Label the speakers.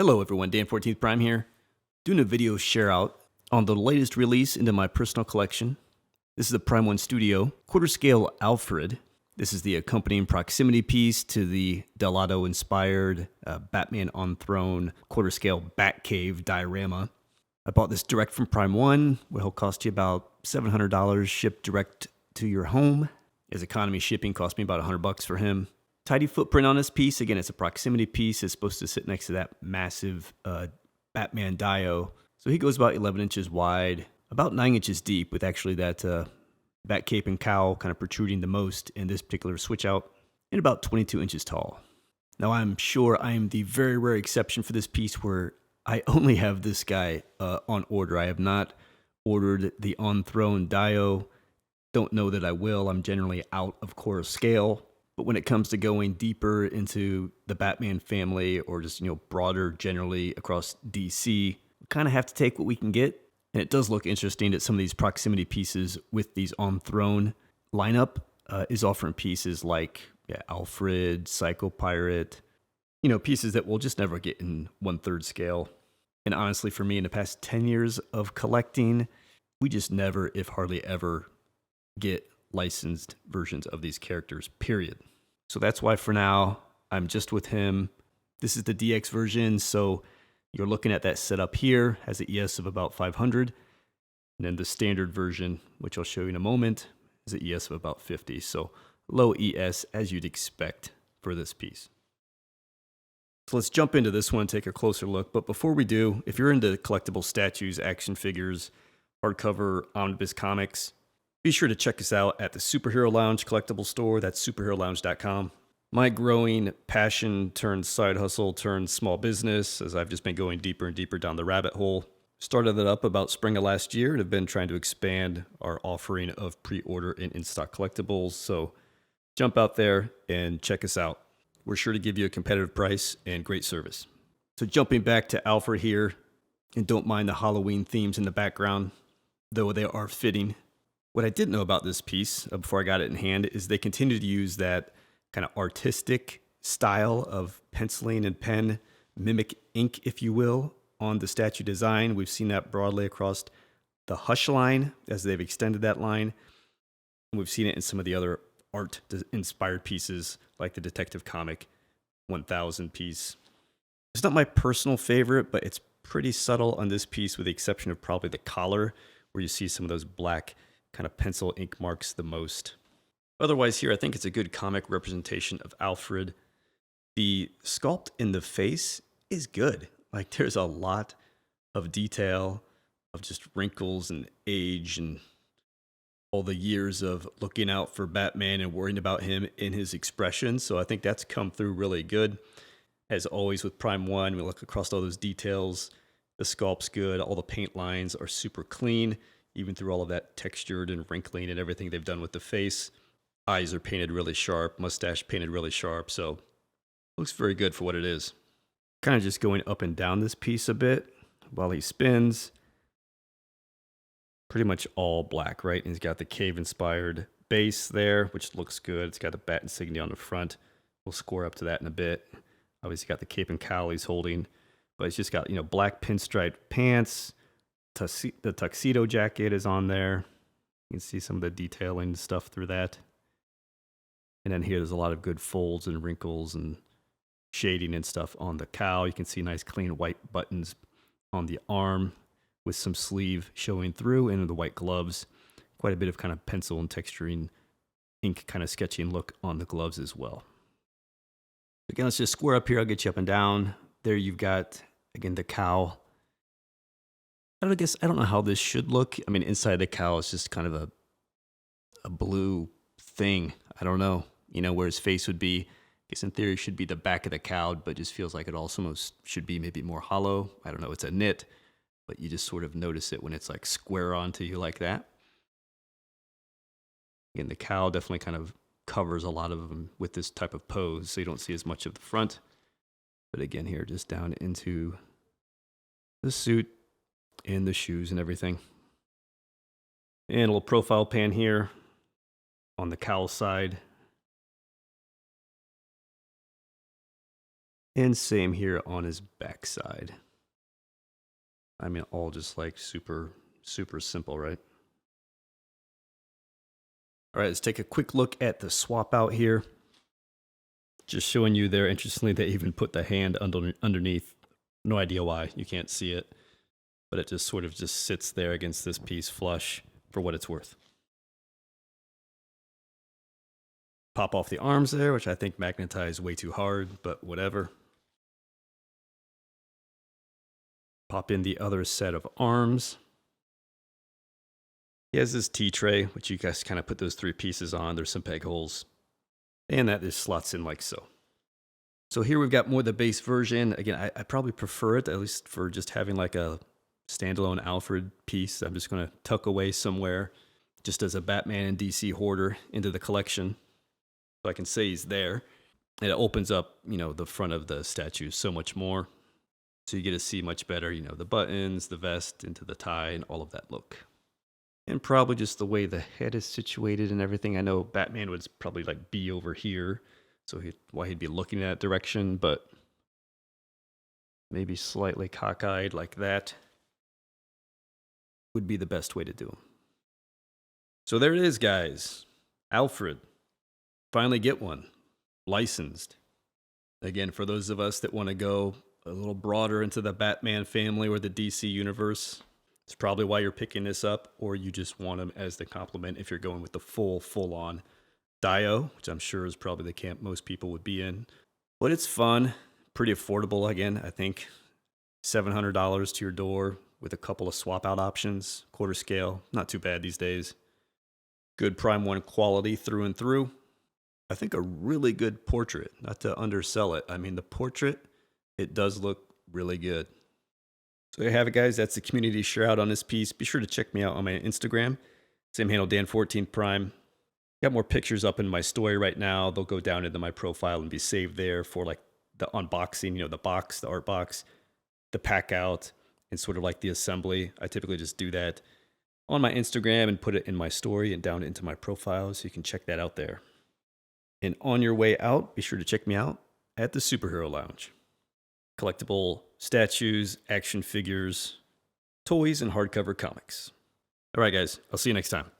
Speaker 1: Hello everyone, Dan 14th Prime here, doing a video share out on the latest release into my personal collection. This is the Prime 1 Studio quarter scale Alfred. This is the accompanying proximity piece to the Delato inspired Batman on Throne quarter scale Batcave diorama. I bought this direct from Prime 1, will cost you about $700 shipped direct to your home. As economy shipping cost me about $100 for him. Tidy footprint on this piece. Again, it's a proximity piece. It's supposed to sit next to that massive Batman dio. So he goes about 11 inches wide, about 9 inches deep, with actually that bat cape and cowl kind of protruding the most in this particular switch out, and about 22 inches tall. Now, I'm sure I am the very rare exception for this piece where I only have this guy on order. I have not ordered the On Throne dio. Don't know that I will. I'm generally out of core scale. But when it comes to going deeper into the Batman family, or just, broader generally across DC, we kind of have to take what we can get. And it does look interesting that some of these proximity pieces with these On Throne lineup is offering pieces like Alfred, Psycho Pirate, pieces that we'll just never get in 1/3 scale. And honestly, for me, in the past 10 years of collecting, we just never, if hardly ever, get licensed versions of these characters, period. So that's why for now, I'm just with him. This is the DX version, so you're looking at that setup here, has an ES of about 500. And then the standard version, which I'll show you in a moment, is an ES of about 50. So low ES, as you'd expect for this piece. So let's jump into this one and take a closer look. But before we do, if you're into collectible statues, action figures, hardcover omnibus comics, be sure to check us out at the Superhero Lounge collectible store. That's superherolounge.com. My growing passion turned side hustle turned small business, as I've just been going deeper and deeper down the rabbit hole. Started it up about spring of last year and have been trying to expand our offering of pre-order and in-stock collectibles. So jump out there and check us out. We're sure to give you a competitive price and great service. So jumping back to Alfred here, and don't mind the Halloween themes in the background, though they are fitting. What I didn't know about this piece before I got it in hand is they continue to use that kind of artistic style of penciling and pen, mimic ink, if you will, on the statue design. We've seen that broadly across the Hush line as they've extended that line. And we've seen it in some of the other art-inspired pieces like the Detective Comic 1000 piece. It's not my personal favorite, but it's pretty subtle on this piece with the exception of probably the collar, where you see some of those black kind of pencil ink marks the most. Otherwise here, I think it's a good comic representation of Alfred. The sculpt in the face is good. Like, there's a lot of detail of just wrinkles and age and all the years of looking out for Batman and worrying about him in his expression. So I think that's come through really good. As always with Prime 1, we look across all those details. The sculpt's good. All the paint lines are super clean, even through all of that textured and wrinkling and everything they've done with the face. Eyes are painted really sharp, mustache painted really sharp, so looks very good for what it is. Kind of just going up and down this piece a bit while he spins. Pretty much all black, right? And he's got the cave-inspired base there, which looks good. It's got the bat insignia on the front. We'll score up to that in a bit. Obviously got the cape and cowl he's holding, but it's just got, black pinstriped pants. The tuxedo jacket is on there. You can see some of the detailing stuff through that. And then here there's a lot of good folds and wrinkles and shading and stuff on the cowl. You can see nice clean white buttons on the arm with some sleeve showing through, and the white gloves. Quite a bit of kind of pencil and texturing, ink kind of sketching look on the gloves as well. Again, let's just square up here. I'll get you up and down. There you've got, again, the cowl. I don't know how this should look. I mean, inside the cowl is just kind of a blue thing. I don't know, where his face would be. I guess in theory it should be the back of the cowl, but just feels like it also should be maybe more hollow. I don't know, it's a knit, but you just sort of notice it when it's like square onto you like that. Again, the cowl definitely kind of covers a lot of them with this type of pose, so you don't see as much of the front. But again, here, just down into the suit and the shoes and everything. And a little profile pan here on the cowl side. And same here on his backside. I mean, all just like super, super simple, right? All right, let's take a quick look at the swap out here. Just showing you there, interestingly, they even put the hand underneath. No idea why, you can't see it. But it just sort of just sits there against this piece flush for what it's worth. Pop off the arms there, which I think magnetized way too hard, but whatever. Pop in the other set of arms. He has this T-tray, which you guys kind of put those 3 pieces on. There's some peg holes. And that just slots in like so. So here we've got more the base version. Again, I probably prefer it, at least for just having like a standalone Alfred piece. I'm just going to tuck away somewhere just as a Batman and DC hoarder into the collection. So I can say he's there. And it opens up, you know, the front of the statue so much more. So you get to see much better, you know, the buttons, the vest, into the tie, and all of that look. And probably just the way the head is situated and everything. I know Batman would probably like be over here, so why he'd be looking in that direction, but maybe slightly cockeyed like that would be the best way to do him. So there it is, guys. Alfred. Finally get one. Licensed. Again, for those of us that want to go a little broader into the Batman family or the DC universe, it's probably why you're picking this up, or you just want them as the complement if you're going with the full-on Dio, which I'm sure is probably the camp most people would be in. But it's fun, pretty affordable again, I think. $700 to your door with a couple of swap-out options, quarter scale, not too bad these days. Good Prime 1 quality through and through. I think a really good portrait, not to undersell it. I mean, the portrait, it does look really good. So there you have it, guys. That's the community share out on this piece. Be sure to check me out on my Instagram. Same handle, Dan14Prime. Got more pictures up in my story right now. They'll go down into my profile and be saved there for like the unboxing, you know, the box, the art box, the pack out, and sort of like the assembly. I typically just do that on my Instagram and put it in my story and down into my profile, so you can check that out there. And on your way out, be sure to check me out at the Superhero Lounge. Collectible statues, action figures, toys, and hardcover comics. All right, guys, I'll see you next time.